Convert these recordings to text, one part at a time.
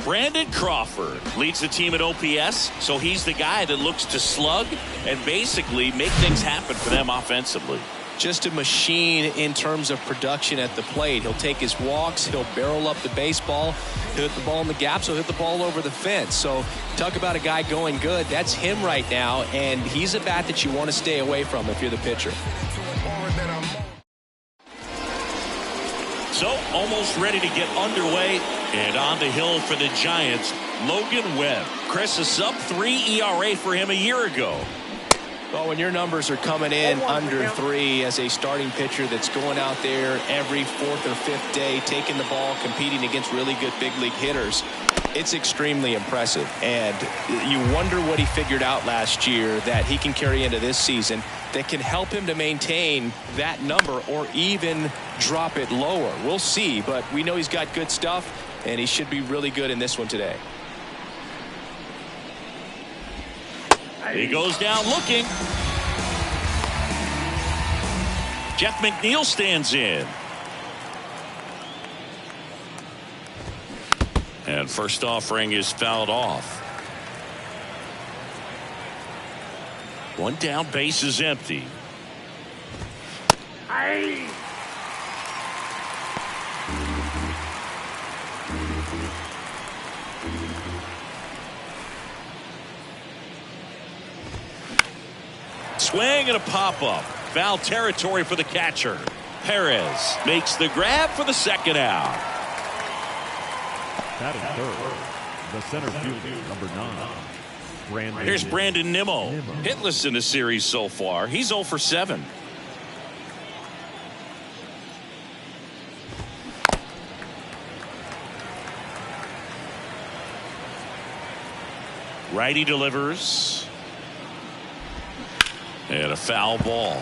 Brandon Crawford leads the team at OPS, so he's the guy that looks to slug and basically make things happen for them offensively. Just a machine in terms of production at the plate. He'll take his walks, he'll barrel up the baseball, he'll hit the ball in the gaps, he'll hit the ball over the fence. So talk about a guy going good. That's him right now, and he's a bat that you want to stay away from if you're the pitcher. So almost ready to get underway, and on the hill for the Giants, Logan Webb. Chris, a sub-3 ERA for him a year ago. Well, when your numbers are coming in under 3 as a starting pitcher that's going out there every 4th or 5th day, taking the ball, competing against really good big league hitters, it's extremely impressive. And you wonder what he figured out last year that he can carry into this season that can help him to maintain that number or even drop it lower. We'll see, but we know he's got good stuff, and he should be really good in this one today. He goes down looking. Jeff McNeil stands in. And first offering is fouled off. One down, base is empty. Swing and a pop-up. Foul territory for the catcher. Perez makes the grab for the second out. That is third. The center fielder, number 9. Here's Brandon Nimmo. Hitless in the series so far. He's 0 for 7. Righty delivers. And a foul ball.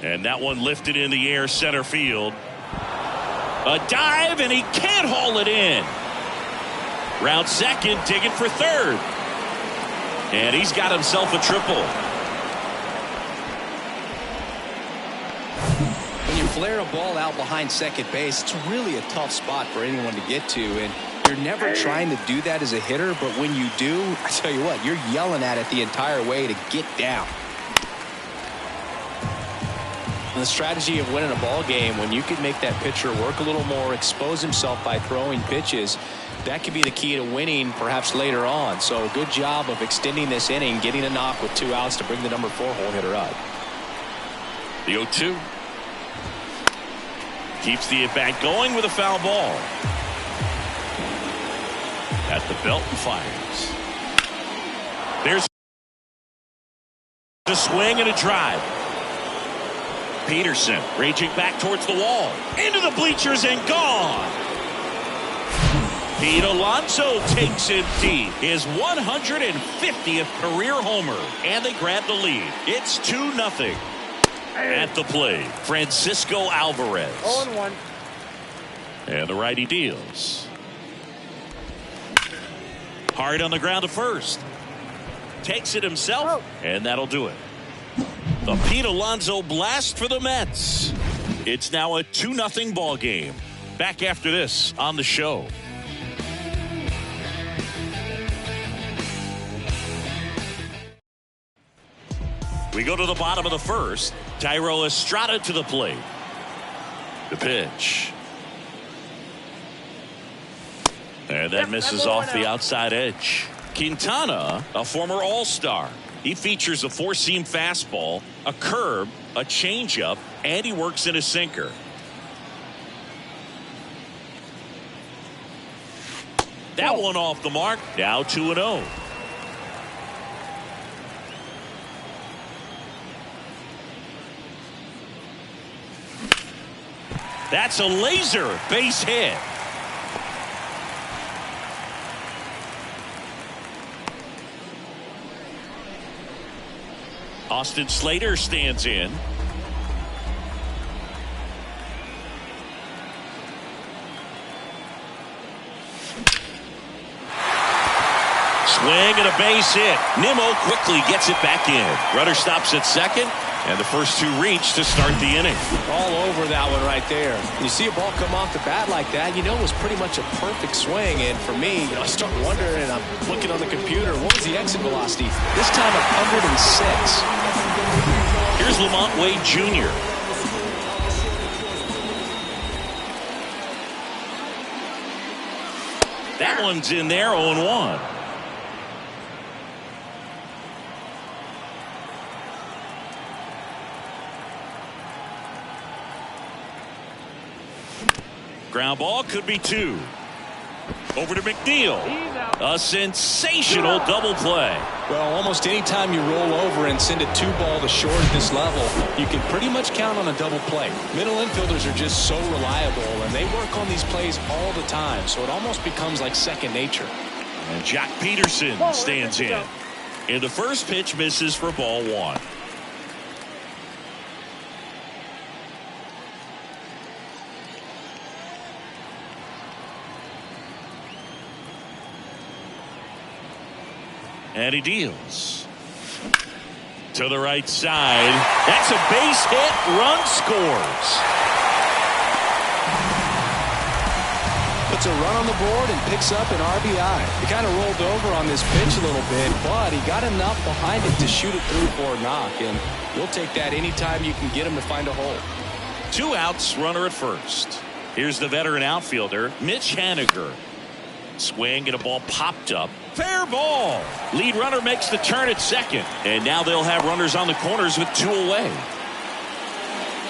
And that one lifted in the air center field. A dive, and he can't haul it in. Round second, digging for third. And he's got himself a triple. When you flare a ball out behind second base, it's really a tough spot for anyone to get to, and you're never trying to do that as a hitter, but when you do, I tell you what, you're yelling at it the entire way to get down. And the strategy of winning a ball game, when you can make that pitcher work a little more, expose himself by throwing pitches, that could be the key to winning perhaps later on. So good job of extending this inning, getting a knock with 2 outs to bring the number 4 hole hitter up. The 0-2. Keeps the at-bat going with a foul ball. At the belt and fires. There's a swing and a drive. Peterson raging back towards the wall. Into the bleachers and gone. Pete Alonso takes it deep. His 150th career homer. And they grab the lead. It's 2-0. At the plate, Francisco Alvarez. 0-1. And the righty deals. Hard on the ground to first. Takes it himself, and that'll do it. The Pete Alonso blast for the Mets. It's now a 2-0 ball game. Back after this on the show. We go to the bottom of the first. Thairo Estrada to the plate. The pitch. And that misses off the outside edge. Quintana, a former All-Star. He features a 4-seam fastball, a curve, a changeup, and he works in a sinker. That one off the mark. Now 2-0. That's a laser base hit. Austin Slater stands in. Swing and a base hit. Nimmo quickly gets it back in. Runner stops at second. And the first two reach to start the inning. All over that one right there. You see a ball come off the bat like that, you know it was pretty much a perfect swing. And for me, I start wondering, and I'm looking on the computer, what was the exit velocity? This time 106. Here's Lamont Wade Jr. That one's in there, 0-1. Ground ball, could be two. Over to McNeil. A sensational double play. Well, almost any time you roll over and send a 2-ball to short at this level, you can pretty much count on a double play. Middle infielders are just so reliable, and they work on these plays all the time, so it almost becomes like second nature. And Jack Peterson stands in. And the first pitch misses for ball one. And he deals to the right side. That's a base hit. Run scores. Puts a run on the board and picks up an RBI. He kind of rolled over on this pitch a little bit, but he got enough behind it to shoot it through for a knock. And you'll take that anytime you can get him to find a hole. 2 outs, runner at first. Here's the veteran outfielder, Mitch Haniger. Swing and a ball popped up. Fair ball. Lead runner makes the turn at second. And now they'll have runners on the corners with 2 away.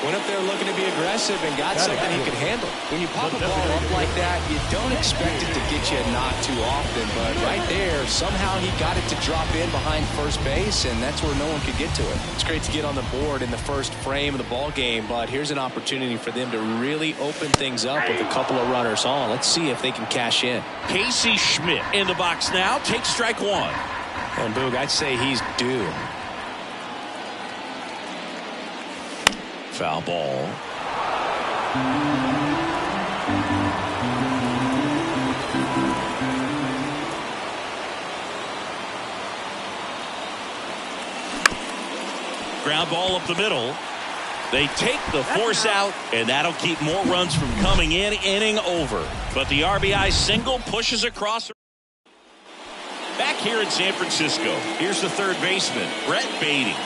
Went up there looking to be aggressive and got something he could handle. When you pop a ball up like that, you don't expect it to get you a knock too often. But right there, somehow he got it to drop in behind first base, and that's where no one could get to it. It's great to get on the board in the first frame of the ball game, but here's an opportunity for them to really open things up with a couple of runners on. Let's see if they can cash in. Casey Schmidt in the box now. Takes strike one. And Boog, I'd say he's due. Foul ball. Ground ball up the middle. They take the force out, and that'll keep more runs from coming in. Inning over. But the RBI single pushes across. Back here in San Francisco, here's the third baseman, Brett Beatty.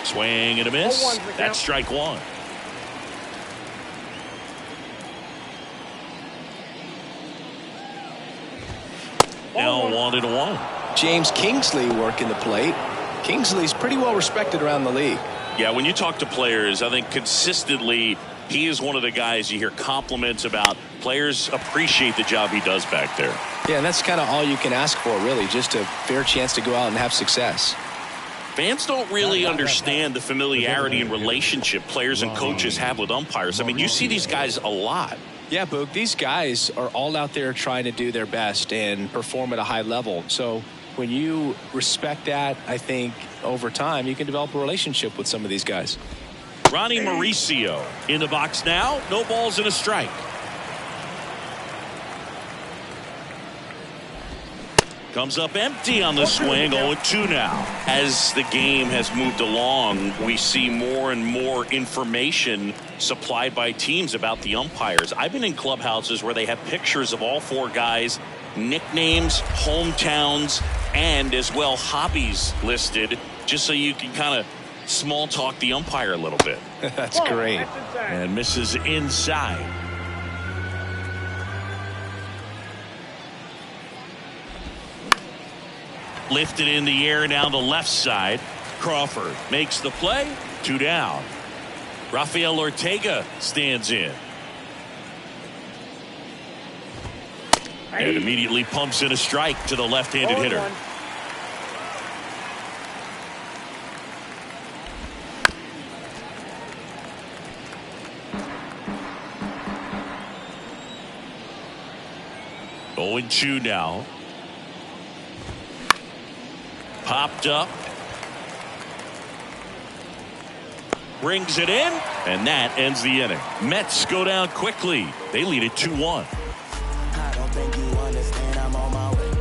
Swing and a miss. That's strike one. Now 1-1. James Kingsley working the plate. Kingsley's pretty well respected around the league. Yeah, when you talk to players, I think consistently he is one of the guys you hear compliments about. Players appreciate the job he does back there. Yeah, and that's kind of all you can ask for, really, just a fair chance to go out and have success. Fans don't really understand the familiarity and relationship players and coaches have with umpires. I mean, you see these guys a lot. Yeah, Boog, these guys are all out there trying to do their best and perform at a high level. So when you respect that, I think over time you can develop a relationship with some of these guys. Ronnie Mauricio in the box now. No balls and a strike. Comes up empty on the swing. 0-2 now. As the game has moved along, we see more and more information supplied by teams about the umpires. I've been in clubhouses where they have pictures of all 4 guys, nicknames, hometowns, and as well hobbies listed, just so you can kind of small talk the umpire a little bit. That's great. And misses inside. Lifted in the air down the left side. Crawford makes the play. 2 down. Rafael Ortega stands in. And immediately pumps in a strike to the left-handed hitter. Oh, 0-2 now. Popped up. Brings it in. And that ends the inning. Mets go down quickly. They lead it 2-1. I don't think you understand. I'm on my way.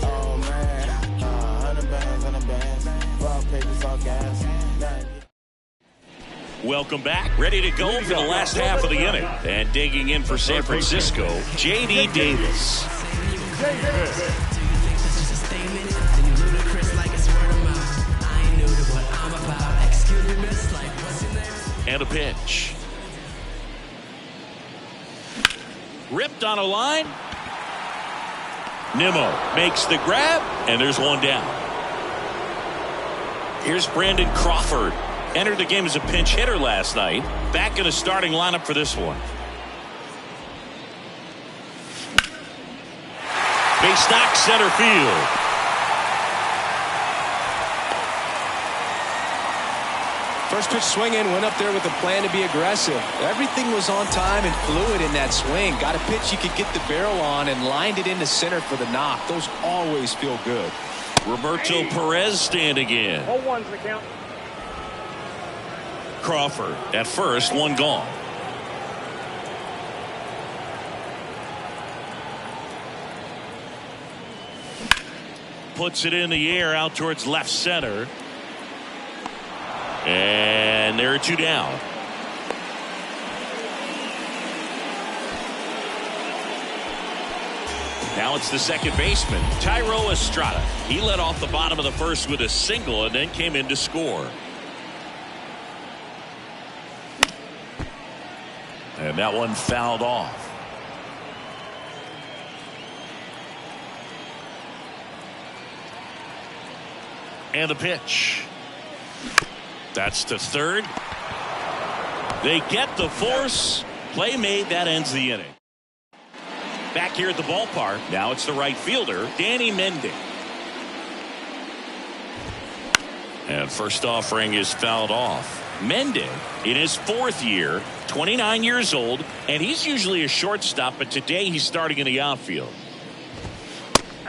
Oh man, 100 bands on the Welcome back. Ready to go for the last half of the inning. And digging in for San Francisco, J.D. Davis. And a pitch. Ripped on a line. Nimmo makes the grab, and there's one down. Here's Brandon Crawford. Entered the game as a pinch hitter last night. Back in the starting lineup for this one. Base knock, center field. First pitch swinging, went up there with a plan to be aggressive. Everything was on time and fluid in that swing. Got a pitch you could get the barrel on and lined it into center for the knock. Those always feel good. Roberto Perez standing in. 0-1's the count. Crawford at first, one gone. Puts it in the air out towards left center. And there are two down. Now it's the second baseman, Thairo Estrada. He led off the bottom of the first with a single and then came in to score. And that one fouled off. And the pitch. That's to third. They get the force. Play made. That ends the inning. Back here at the ballpark. Now it's the right fielder, Danny Mendick. And first offering is fouled off. Mendick in his fourth year, 29 years old, and he's usually a shortstop, but today he's starting in the outfield.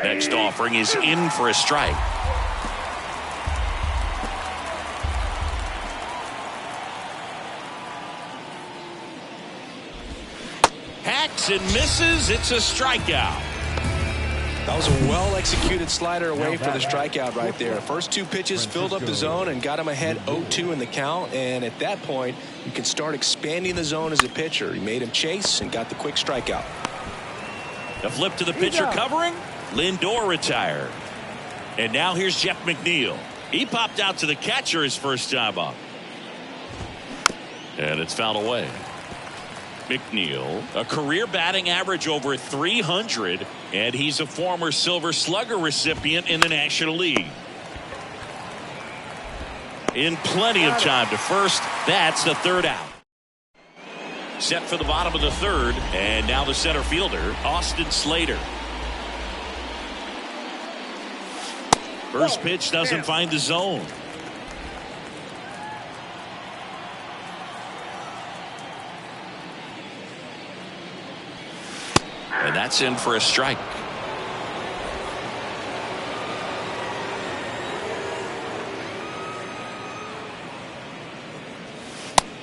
Next offering is in for a strike. Hacks and misses. It's a strikeout. That was a well-executed slider away for the strikeout right there. First two pitches filled up the zone and got him ahead 0-2 in the count. And at that point, you can start expanding the zone as a pitcher. He made him chase and got the quick strikeout. The flip to the pitcher covering. Lindor retired. And now here's Jeff McNeil. He popped out to the catcher his first time up. And it's fouled away. McNeil, a career batting average over 300, and he's a former Silver Slugger recipient in the National League. In plenty of time to first. That's the third out. Set for the bottom of the third, and now the center fielder, Austin Slater. First pitch doesn't find the zone. And that's in for a strike.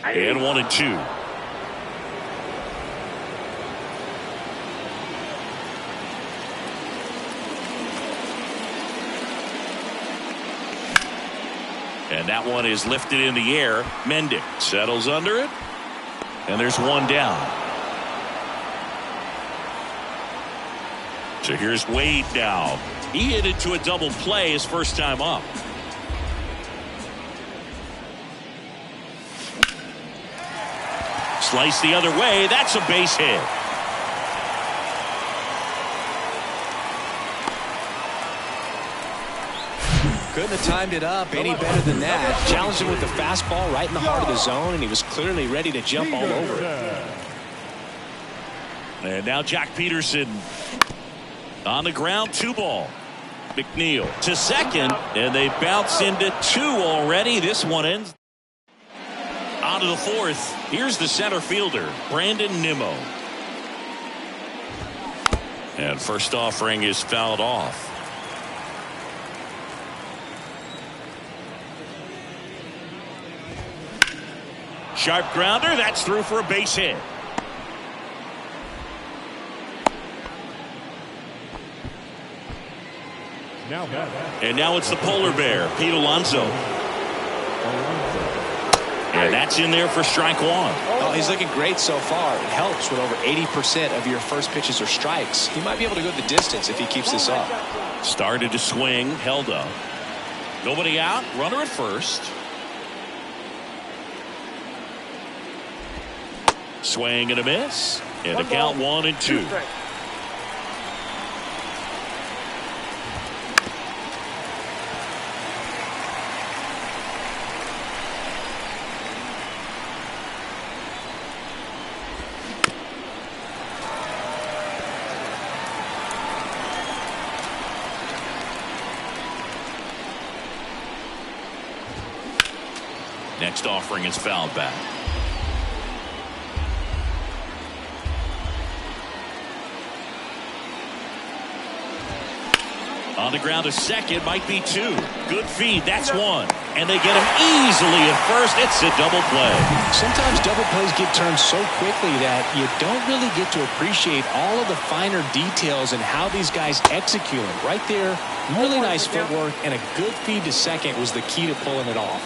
And 1-2. And that one is lifted in the air. Mendick settles under it. And there's one down. So here's Wade now. He hit it to a double play his first time up. Slice the other way. That's a base hit. Couldn't have timed it up any better than that. Challenged him with the fastball right in the heart of the zone, and he was clearly ready to jump all over it. And now Jack Peterson on the ground, 2 ball. McNeil to second, and they bounce into 2 already. This one ends. On to the fourth. Here's the center fielder, Brandon Nimmo. And first offering is fouled off. Sharp grounder. That's through for a base hit. Now and now it's the polar bear, Pete Alonso. And that's in there for strike one. Oh, he's looking great so far. It helps when over 80% of your first pitches are strikes. He might be able to go the distance if he keeps this up. Started to swing, held up. Nobody out, runner at first. Swing and a miss. And the count 1-2. Next offering is fouled back. On the ground to second, might be two. Good feed, that's one. And they get him easily at first. It's a double play. Sometimes double plays get turned so quickly that you don't really get to appreciate all of the finer details and how these guys execute them. Right there, really nice footwork, and a good feed to second was the key to pulling it off.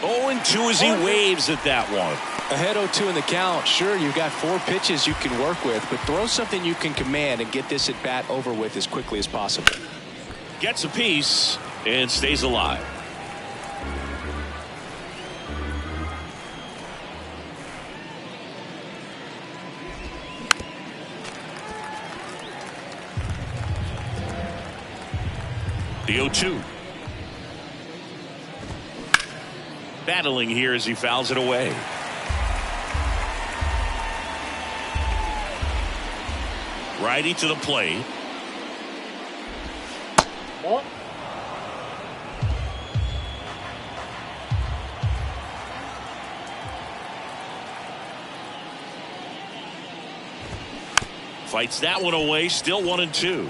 0-2 as he waves at that one. Ahead 0-2 in the count. Sure, you've got 4 pitches you can work with, but throw something you can command and get this at bat over with as quickly as possible. Gets a piece and stays alive. The 0-2. Battling here as he fouls it away. Righty to the plate. Fights that one away. Still 1-2.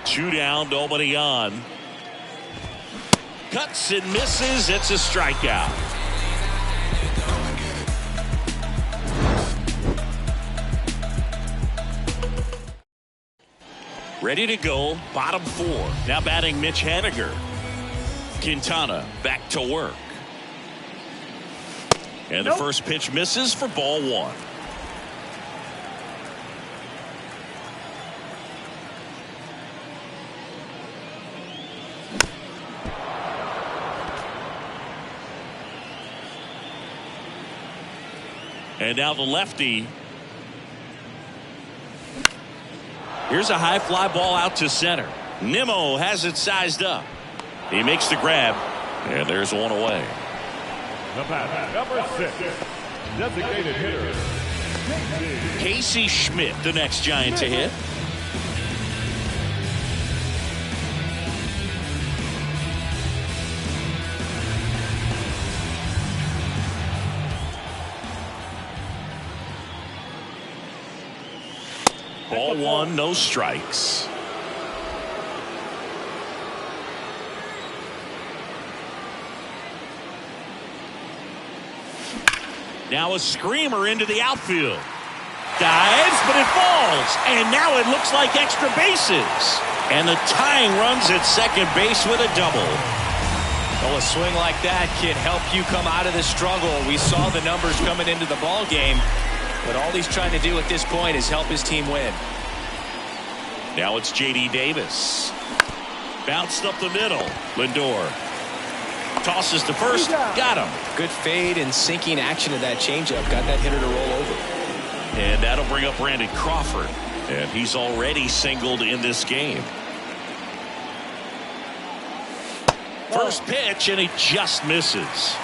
Two down, nobody on. Cuts and misses. It's a strikeout. Ready to go, bottom 4. Now batting Mitch Haniger. Quintana back to work. And the first pitch misses for ball 1. And now the lefty. Here's a high fly ball out to center. Nimmo has it sized up. He makes the grab. And there's one away. The batter, number 6, designated hitter, Casey Schmidt, the next Giant to hit. Ball 1, no strikes. Now a screamer into the outfield. Dives, but it falls. And now it looks like extra bases. And the tying runs at second base with a double. Well, a swing like that can help you come out of the struggle. We saw the numbers coming into the ball game. But all he's trying to do at this point is help his team win. Now it's J.D. Davis. Bounced up the middle. Lindor tosses to first. Got him. Good fade and sinking action of that changeup. Got that hitter to roll over. And that'll bring up Brandon Crawford. And he's already singled in this game. First pitch, and he just misses.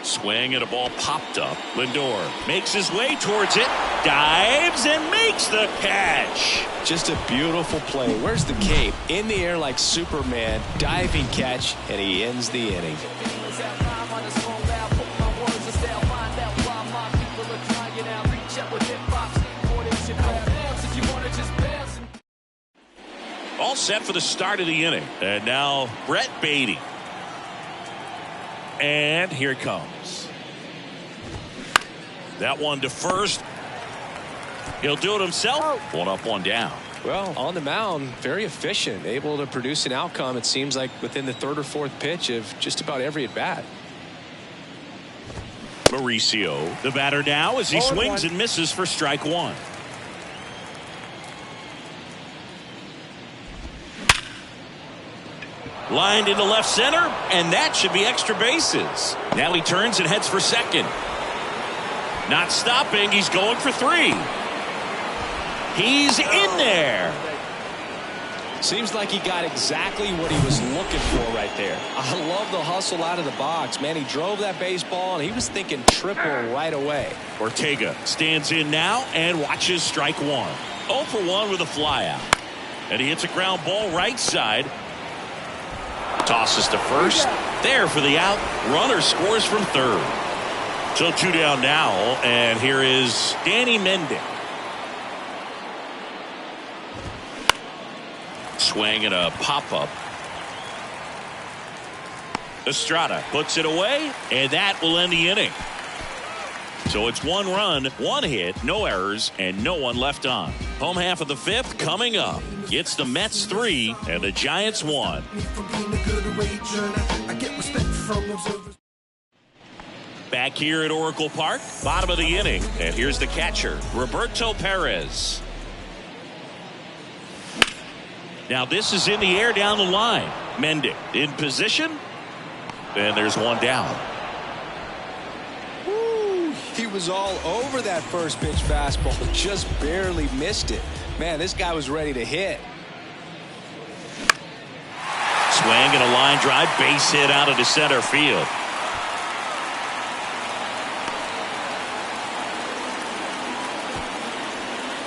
Swing and a ball popped up. Lindor makes his way towards it, dives and makes the catch. Just a beautiful play. Where's the cape? In the air like Superman. Diving catch, and he ends the inning. All set for the start of the inning. And now Brett Beatty. And here it comes. That one to first. He'll do it himself. One up, one down. Well, on the mound, very efficient, able to produce an outcome, it seems like, within the third or fourth pitch of just about every at-bat. Mauricio, the batter now, as he swings and misses for strike one. Lined into left center, and that should be extra bases. Now he turns and heads for second. Not stopping, he's going for three. He's in there. Seems like he got exactly what he was looking for right there. I love the hustle out of the box. Man, he drove that baseball, and he was thinking triple right away. Ortega stands in now and watches strike one. 0 for 1 with a flyout. And he hits a ground ball right side. Tosses to first. There for the out. Runner scores from third. So 2 down now, and here is Danny Mendick. Swing and a pop-up. Estrada puts it away, and that will end the inning. So it's 1 run, 1 hit, no errors, and no one left on. Home half of the 5th coming up. It's the Mets 3 and the Giants 1. Back here at Oracle Park, bottom of the inning, and here's the catcher, Roberto Perez. Now this is in the air down the line. Mendick in position, and there's one down. Woo, he was all over that first pitch fastball, just barely missed it. Man, this guy was ready to hit. Swing and a line drive, base hit out into center field.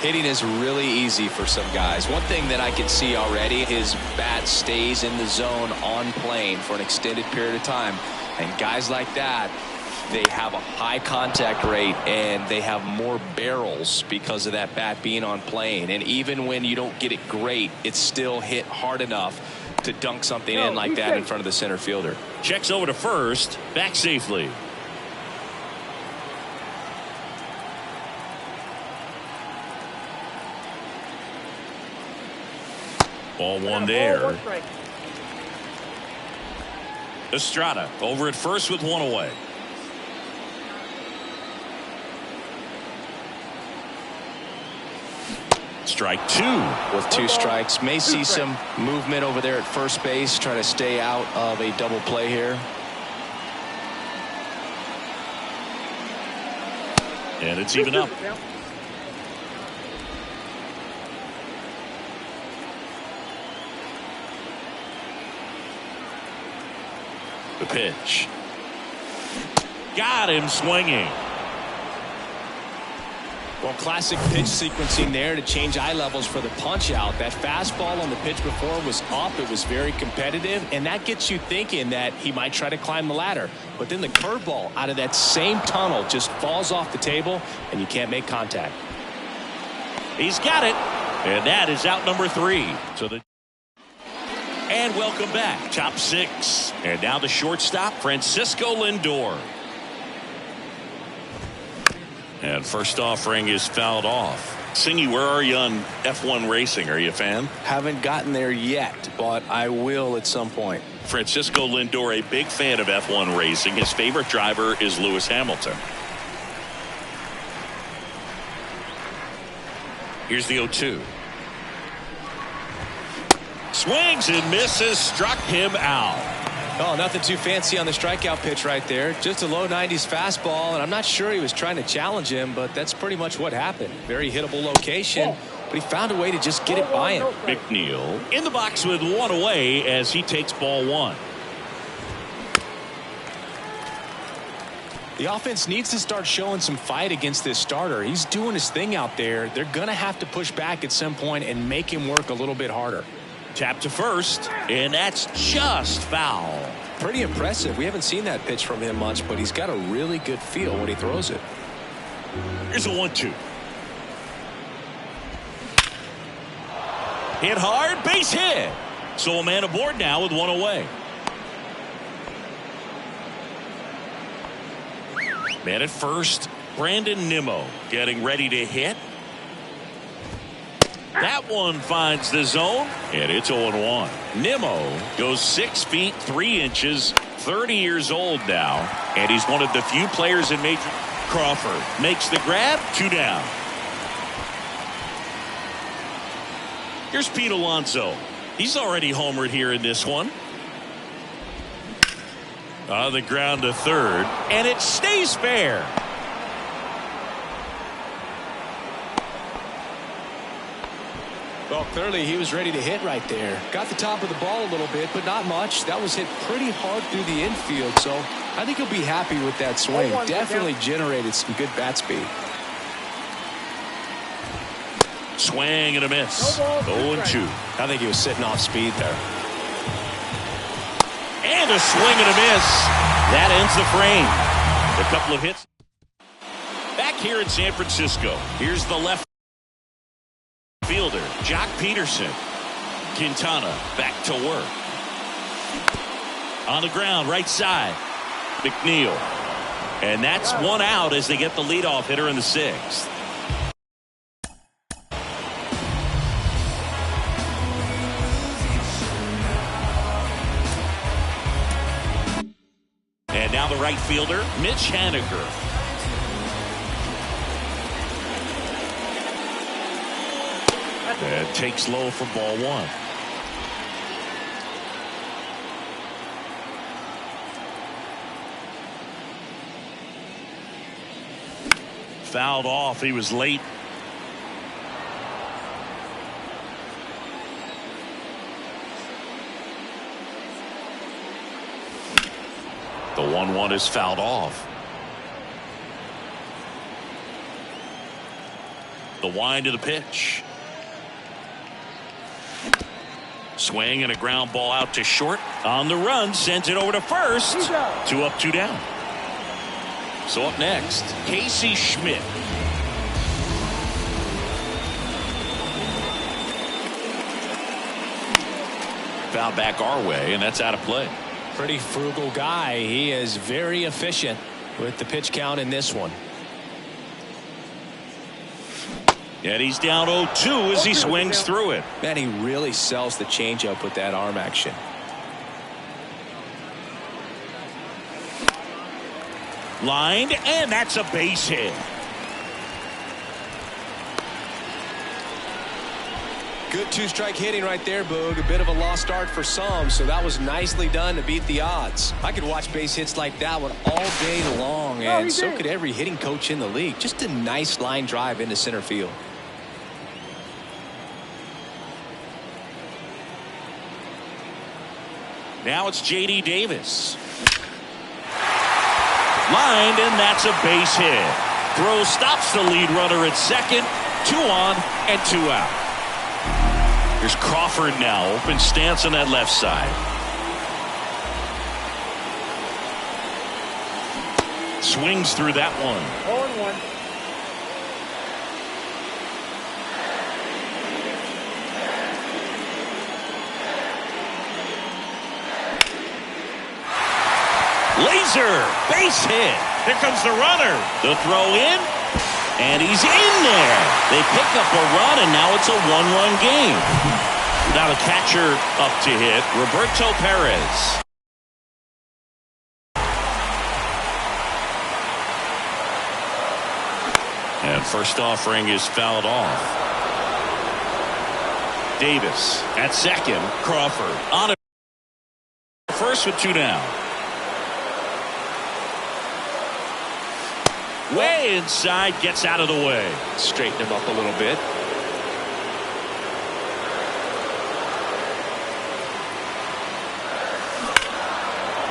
Hitting is really easy for some guys. One thing that I can see already, his bat stays in the zone on plane for an extended period of time. And guys like that, they have a high contact rate and they have more barrels because of that bat being on plane. And even when you don't get it great, it's still hit hard enough to dunk something in like that in front of the center fielder. Checks over to first, back safely. Ball one there. Estrada over at first with one away. Strike two. With 2 strikes. May see some movement over there at first base. Try to stay out of a double play here. And it's even up. The pitch. Got him swinging. Well, classic pitch sequencing there to change eye levels for the punch out. That fastball on the pitch before was up. It was very competitive, and that gets you thinking that he might try to climb the ladder. But then the curveball out of that same tunnel just falls off the table, and you can't make contact. He's got it, and that is out number 3. And welcome back. Top 6. And now the shortstop, Francisco Lindor. And first offering is fouled off. Singy, where are you on F1 racing? Are you a fan? Haven't gotten there yet, but I will at some point. Francisco Lindor, a big fan of F1 racing. His favorite driver is Lewis Hamilton. Here's the 0-2. Swings and misses, struck him out. Oh, nothing too fancy on the strikeout pitch right there. Just a low 90s fastball, and I'm not sure he was trying to challenge him, but that's pretty much what happened. Very hittable location, but he found a way to just get it by him. McNeil in the box with one away as he takes ball 1. The offense needs to start showing some fight against this starter. He's doing his thing out there. They're going to have to push back at some point and make him work a little bit harder. Tap to first, and that's just foul. Pretty impressive. We haven't seen that pitch from him much, but he's got a really good feel when he throws it. Here's a 1-2. Hit hard, base hit. So a man aboard now with one away. Man at first, Brandon Nimmo getting ready to hit. That one finds the zone, and it's 0-1. Nimmo goes 6 feet 3 inches, 30 years old now, and he's one of the few players in Major. Crawford makes the grab, 2 down. Here's Pete Alonso. He's already homered here in this one. On the ground to third, and it stays fair. Well, clearly he was ready to hit right there. Got the top of the ball a little bit, but not much. That was hit pretty hard through the infield, so I think he'll be happy with that swing. Definitely generated some good bat speed. Swing and a miss. 0-2. I think he was sitting off speed there. And a swing and a miss. That ends the frame. A couple of hits. Back here in San Francisco, here's the left fielder, Jock Peterson. Quintana back to work. On the ground, right side, McNeil. And that's 1 out as they get the leadoff hitter in the 6th. And now the right fielder, Mitch Haniger. And takes low for ball 1. Fouled off. He was late. The 1-1 is fouled off. The wind of the pitch. Swing and a ground ball out to short. On the run, sends it over to first. 2 up, 2 down. So up next, Casey Schmidt. Foul back our way, and that's out of play. Pretty frugal guy. He is very efficient with the pitch count in this one. And he's down 0-2 as he swings through it. Man, he really sells the changeup with that arm action. Lined, and that's a base hit. Good 2-strike hitting right there, Boog. A bit of a lost start for some, so that was nicely done to beat the odds. I could watch base hits like that one all day long, and so could every hitting coach in the league. Just a nice line drive into center field. Now it's J.D. Davis. Lined, and that's a base hit. Throw stops the lead runner at second. 2 on and 2 out. Here's Crawford now. Open stance on that left side. Swings through that one. 0-1. Laser, base hit. Here comes the runner. The throw in, and he's in there. They pick up a run, and now it's a 1-run game. Now the catcher up to hit, Roberto Perez. And first offering is fouled off. Davis at second. Crawford on it. First with 2 down. Way inside, gets out of the way. Straighten him up a little bit.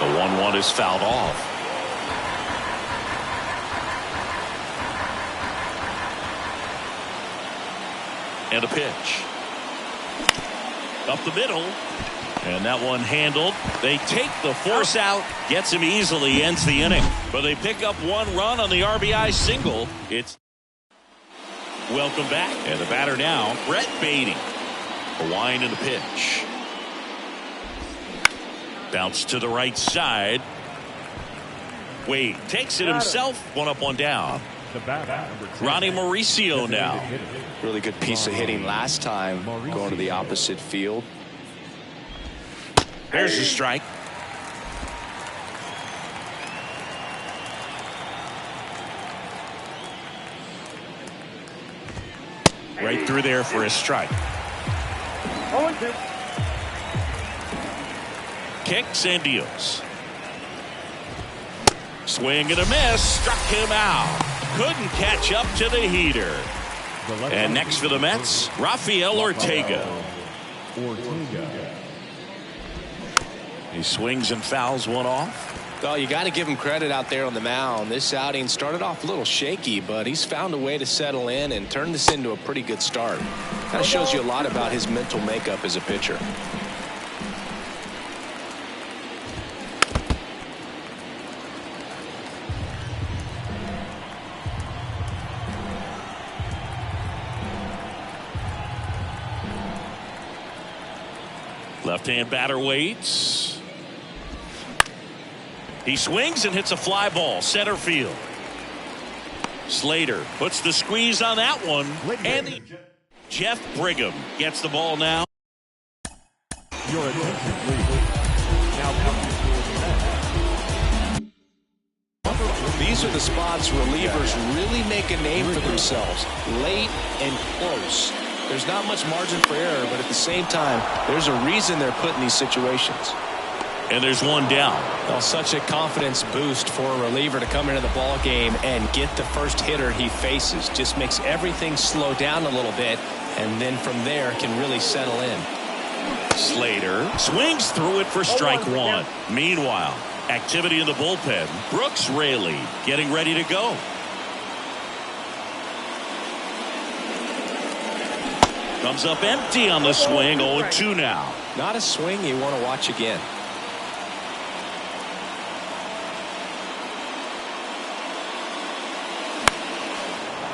The 1-1 is fouled off. And a pitch. Up the middle. And that one handled. They take the force out. Gets him easily. Ends the inning. But they pick up 1 run on the RBI single. It's welcome back. And the batter now, Brett Beatty. The wind and the pitch. Bounce to the right side. Wade takes it himself. One up, one down. The batter, number 10. Ronnie Mauricio now. Really good piece of hitting last time, going to the opposite field. There's the strike. Right through there for a strike. 0-2. Kicks and deals. Swing and a miss. Struck him out. Couldn't catch up to the heater. And next for the Mets, Rafael Ortega. He swings and fouls one off. Well, you got to give him credit out there on the mound. This outing started off a little shaky, but he's found a way to settle in and turn this into a pretty good start. Kind of shows you a lot about his mental makeup as a pitcher. Left-hand batter waits. He swings and hits a fly ball center field. Slater puts the squeeze on that one. And Jeff Brigham gets the ball now. Your attention, please. Now These are the spots relievers really make a name for themselves. Late and close. There's not much margin for error, but at the same time, there's a reason they're put in these situations. And there's one down. Well, such a confidence boost for a reliever to come into the ball game and get the first hitter he faces. Just makes everything slow down a little bit, and then from there can really settle in. Slater swings through it for strike one. Meanwhile, activity in the bullpen. Brooks Raley getting ready to go. Comes up empty on the swing. 0-2 now. Not a swing you want to watch again.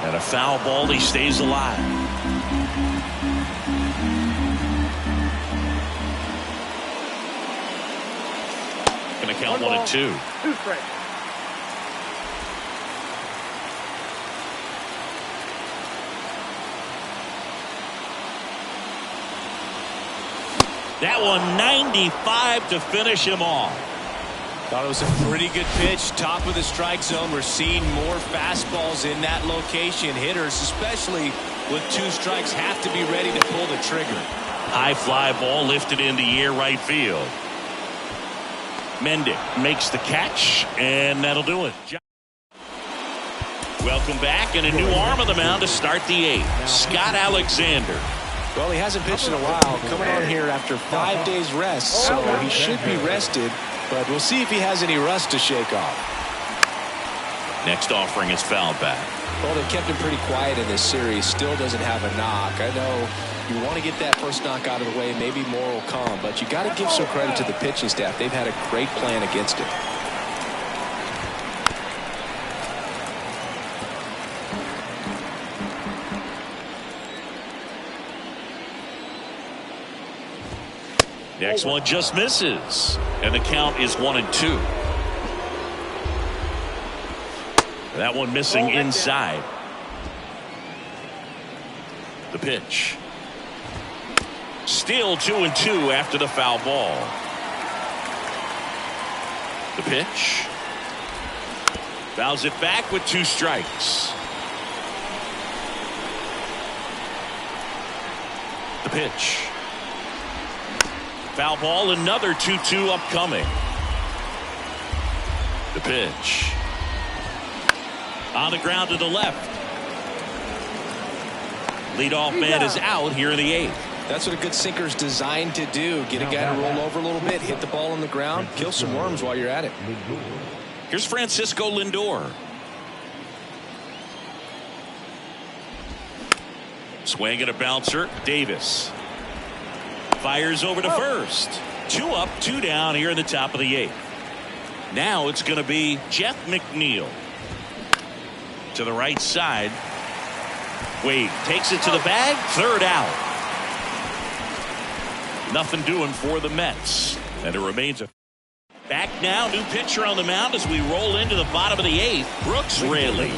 And a foul ball. He stays alive. Going to count 1-2. 2 strikes. That one 95 to finish him off. Thought it was a pretty good pitch. Top of the strike zone. We're seeing more fastballs in that location. Hitters, especially with 2 strikes, have to be ready to pull the trigger. High fly ball lifted in the air right field. Mendick makes the catch, and that'll do it. Welcome back, and a new arm on the mound to start the 8th. Scott Alexander. Well, he hasn't pitched in a while. Coming on here after 5 days rest, so he should be rested. But we'll see if he has any rust to shake off. Next offering is fouled back. Well, they kept him pretty quiet in this series. Still doesn't have a knock. I know you want to get that first knock out of the way. Maybe more will come. But you got to give some credit to the pitching staff. They've had a great plan against it. Next one just misses. And the count is 1-2. That one missing inside. The pitch. Still 2-2 after the foul ball. The pitch. Fouls it back with 2 strikes. The pitch. Foul ball, another 2-2 upcoming. The pitch. On the ground to the left. Leadoff man is out here in the 8th. That's what a good sinker is designed to do. Get a guy to roll over a little bit, hit the ball on the ground, kill some worms while you're at it. Here's Francisco Lindor. Swing and a bouncer. Davis. Fires over to first. 2 up, 2 down here in the top of the 8th. Now it's going to be Jeff McNeil. To the right side. Wade takes it to the bag. 3rd out. Nothing doing for the Mets. And it remains a Back now, new pitcher on the mound as we roll into the bottom of the 8th. Brooks Raley.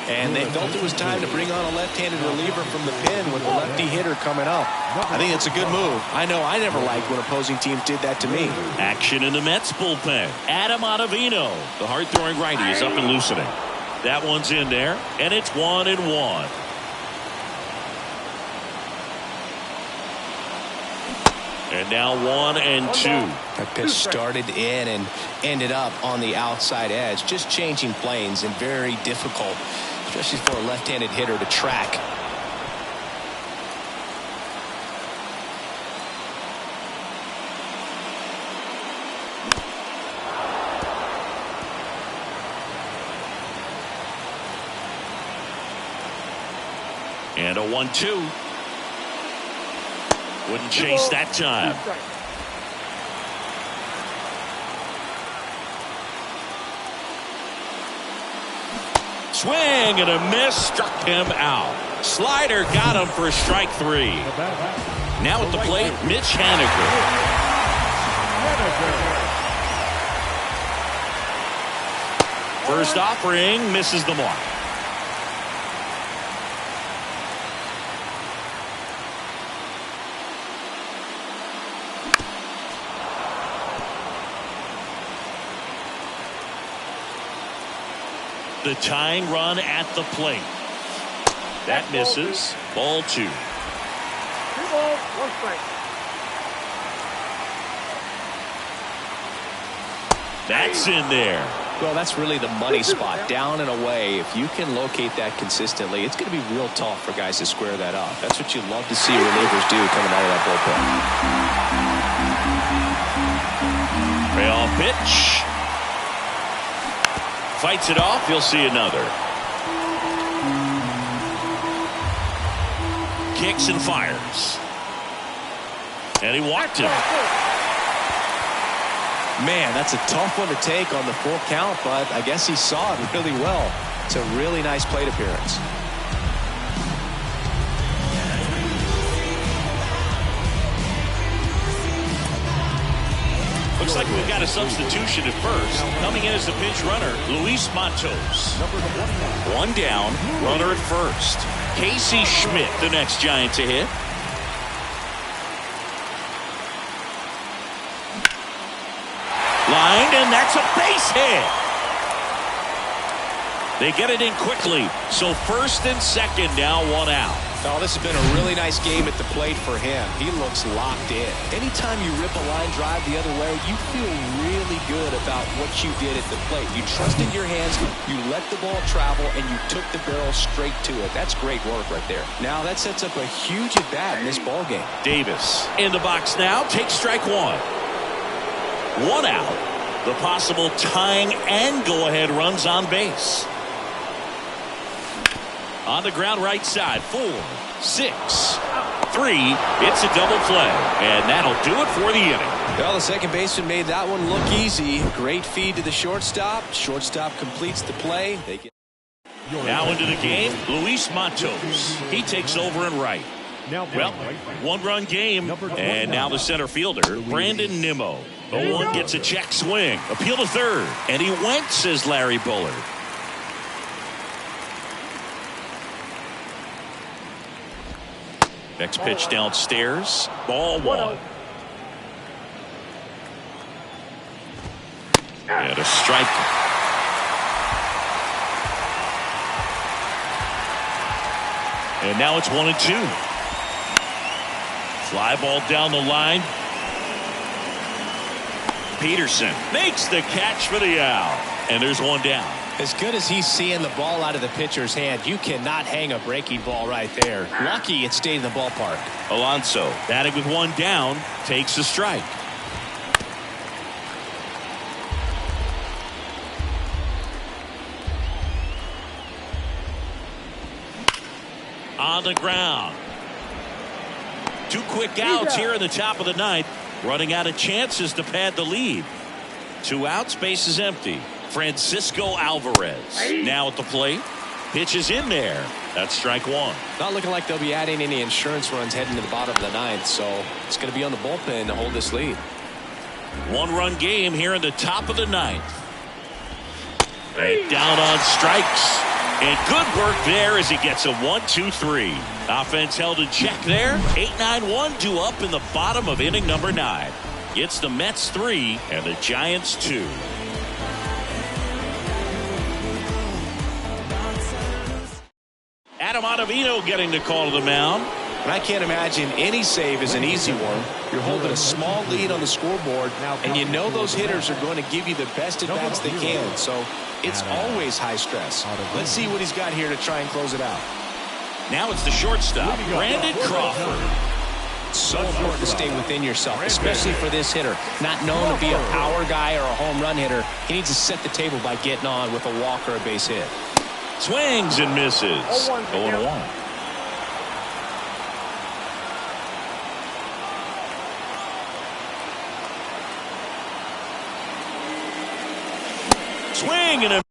And they felt it was time to bring on a left-handed reliever from the pen with a lefty hitter coming up. I think it's a good move. I know I never liked when opposing teams did that to me. Action in the Mets bullpen. Adam Ottavino, the hard-throwing righty, is up and loosening. That one's in there, and it's 1-1. And now 1-2. That pitch started in and ended up on the outside edge. Just changing planes and very difficult, especially for a left-handed hitter to track. And a 1-2. Wouldn't chase that time. Swing and a miss, struck him out. Slider got him for strike 3. Now at the plate, Mitch Haniger. First offering misses the mark. The tying run at the plate. That misses. Ball 2. 2 balls, 1 strike. That's in there. Well, that's really the money spot, down and away. If you can locate that consistently, it's going to be real tough for guys to square that up. That's what you love to see relievers do coming out of that bullpen. Payoff pitch. Fights it off. You'll see another. Kicks and fires. And he walked him. Man, that's a tough one to take on the full count, but I guess he saw it really well. It's a really nice plate appearance. Looks like we've got a substitution at first. Coming in as the pinch runner, Luis Matos. 1 down, runner at first. Casey Schmidt, the next Giant to hit. Lined, and that's a base hit. They get it in quickly. So first and second, now 1 out. Oh, this has been a really nice game at the plate for him. He looks locked in. Anytime you rip a line drive the other way, you feel really good about what you did at the plate. You trusted your hands, you let the ball travel, and you took the barrel straight to it. That's great work right there. Now that sets up a huge at-bat in this ball game. Davis in the box now, takes strike 1. 1 out. The possible tying and go-ahead runs on base. On the ground right side, 4, 6, 3. It's a double play, and that'll do it for the inning. Well, the second baseman made that one look easy. Great feed to the shortstop. Shortstop completes the play. Now into the game, Luis Matos. He takes over in right. Well, 1-run game, and now the center fielder, Brandon Nimmo. The 1 gets a check swing. Appeal to third, and he went, says Larry Bullard. Next pitch downstairs. Ball 1. And a strike. And now it's 1-2. Fly ball down the line. Peterson makes the catch for the out. And there's 1 down. As good as he's seeing the ball out of the pitcher's hand, you cannot hang a breaking ball right there. Lucky it stayed in the ballpark. Alonso, batting with 1 down, takes a strike. On the ground. 2 quick outs here in the top of the 9th. Running out of chances to pad the lead. 2 outs, base is empty. Francisco Alvarez now at the plate. Pitch is in there. That's strike 1. Not looking like they'll be adding any insurance runs heading to the bottom of the 9th, so it's going to be on the bullpen to hold this lead. One-run game here in the top of the ninth. And down on strikes. And good work there as he gets a 1-2-3. Offense held in check there. 8-9-1 due up in the bottom of inning number 9. It's the Mets 3 and the Giants 2. Adam Ottavino getting the call to the mound. And I can't imagine any save is an easy one. You're holding a small lead on the scoreboard, and you know those hitters are going to give you the best at-bats they can. So it's always high stress. Let's see what he's got here to try and close it out. Now it's the shortstop, Brandon Crawford. So important to stay within yourself, especially for this hitter. Not known to be a power guy or a home run hitter. He needs to set the table by getting on with a walk or a base hit. Swings and misses. 0-1. Swing and a